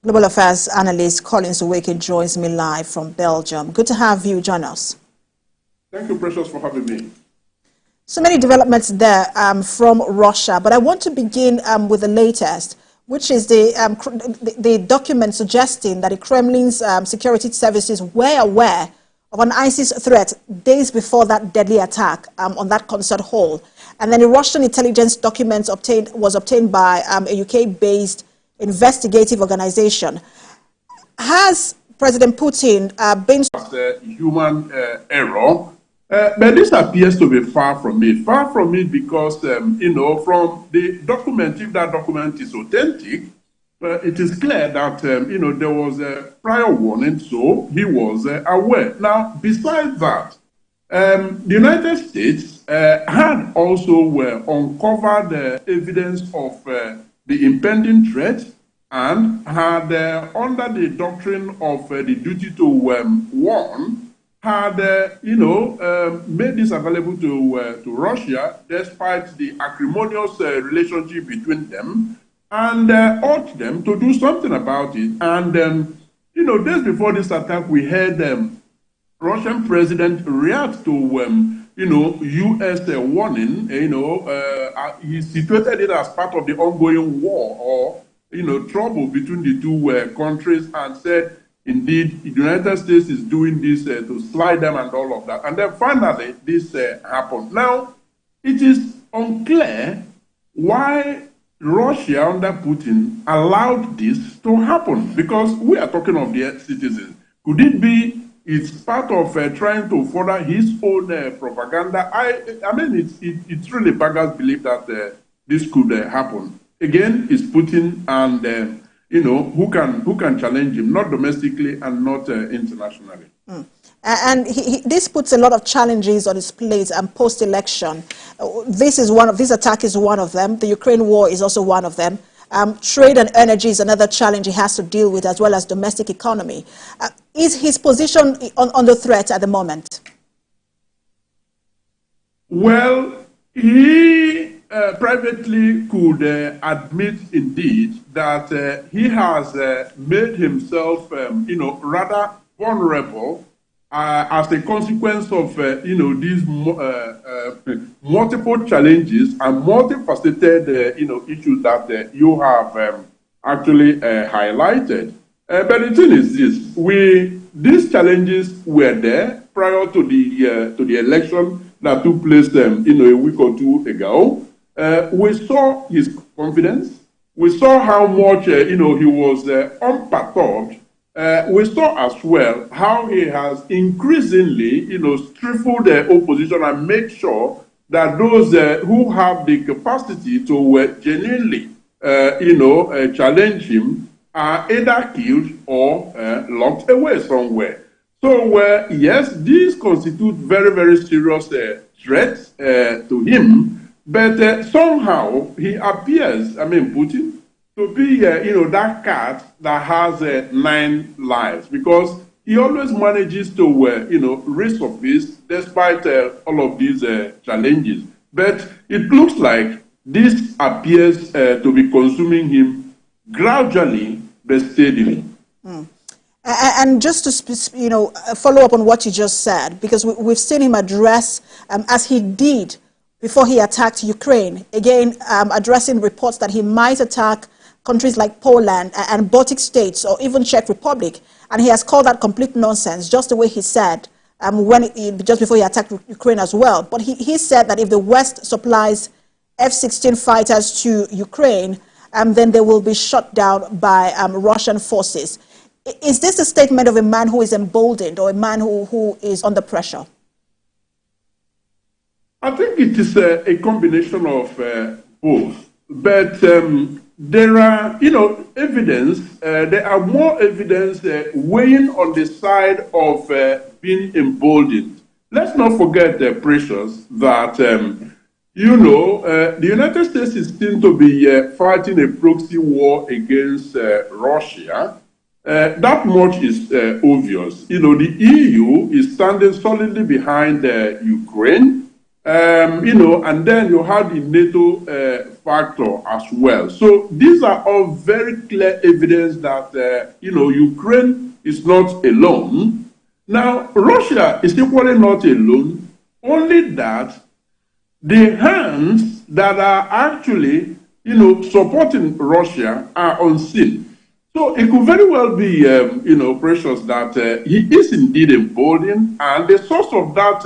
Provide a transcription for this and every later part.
Global Affairs analyst Collins Nweke joins me live from Belgium. Good to have you join us. Thank you, Precious, for having me. So many developments there from Russia, but I want to begin with the latest, which is the document suggesting that the Kremlin's security services were aware of an ISIS threat days before that deadly attack on that concert hall. And then the Russian intelligence documents was obtained by a UK-based investigative organization. Has President Putin been... Human error, but this appears to be far from it. Far from it because, from the document, if that document is authentic, it is clear that, there was a prior warning, so he was aware. Now, besides that, the United States had also uncovered evidence of the impending threat and had, under the doctrine of the duty to warn, had, made this available to Russia despite the acrimonious relationship between them, and urged them to do something about it. And, days before this attack, we heard Russian president react to, U.S. warning. He situated it as part of the ongoing war or, trouble between the two countries, and said, indeed, the United States is doing this to slide them and all of that. And then finally, this happened. Now, it is unclear why Russia under Putin allowed this to happen, because we are talking of their citizens. Could it be it's part of trying to further his own propaganda? I mean, it really beggars belief that this could happen. Again, it's Putin, and who can challenge him, not domestically and not internationally. And this puts a lot of challenges on his plate post-election. This attack is one of them. The Ukraine war is also one of them. Trade and energy is another challenge he has to deal with, as well as domestic economy. Is his position on the threat at the moment? Well, he privately could admit indeed that he has made himself, rather vulnerable as a consequence of, these multiple challenges and multifaceted, issues that you have actually highlighted. But the thing is this: these challenges were there prior to the election that took place, a week or two ago. We saw his confidence. We saw how much, he was unperturbed. We saw as well how he has increasingly, stifled the opposition and make sure that those who have the capacity to genuinely, challenge him are either killed or locked away somewhere. So, yes, these constitute very, very serious threats to him. But somehow he appears, Putin, to be, that cat that has 9 lives, because he always manages to, resurface despite all of these challenges. But it looks like this appears to be consuming him gradually but steadily. And just to, follow up on what you just said, because we've seen him address, as he did before he attacked Ukraine, again, addressing reports that he might attack countries like Poland and Baltic states, or even Czech Republic. And he has called that complete nonsense, just the way he said just before he attacked Ukraine as well. But he said that if the West supplies F-16 fighters to Ukraine, then they will be shut down by Russian forces. Is this a statement of a man who is emboldened, or a man who is under pressure? I think it is a combination of both. But there are, evidence, there are more evidence weighing on the side of being emboldened. Let's not forget, Precious, that, the United States is seen to be fighting a proxy war against Russia. That much is obvious. The EU is standing solidly behind Ukraine. and then you have the NATO factor as well. So these are all very clear evidence that, Ukraine is not alone. Now, Russia is equally not alone, only that the hands that are actually, supporting Russia are unseen. So it could very well be, Precious, that he is indeed emboldened, and the source of that,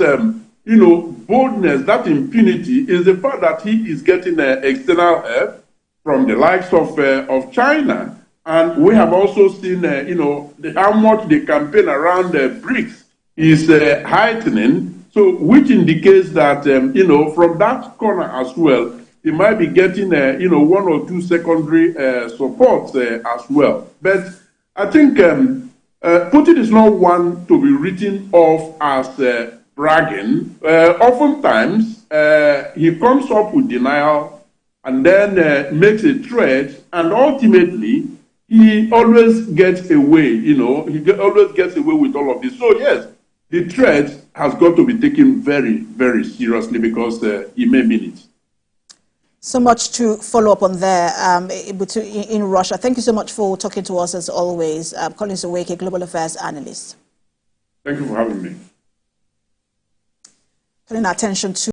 boldness, that impunity, is the fact that he is getting external help from the likes of China. And we have also seen, how much the campaign around BRICS is heightening. So, which indicates that, from that corner as well, he might be getting, one or two secondary supports as well. But I think Putin is not one to be written off as bragging. Oftentimes, he comes up with denial and then makes a threat, and ultimately, he always gets away, he always gets away with all of this. So, yes, the threat has got to be taken very, very seriously because he may mean it. So much to follow up on there in Russia. Thank you so much for talking to us as always. Collins Nweke, Global Affairs Analyst. Thank you for having me. Turning our attention to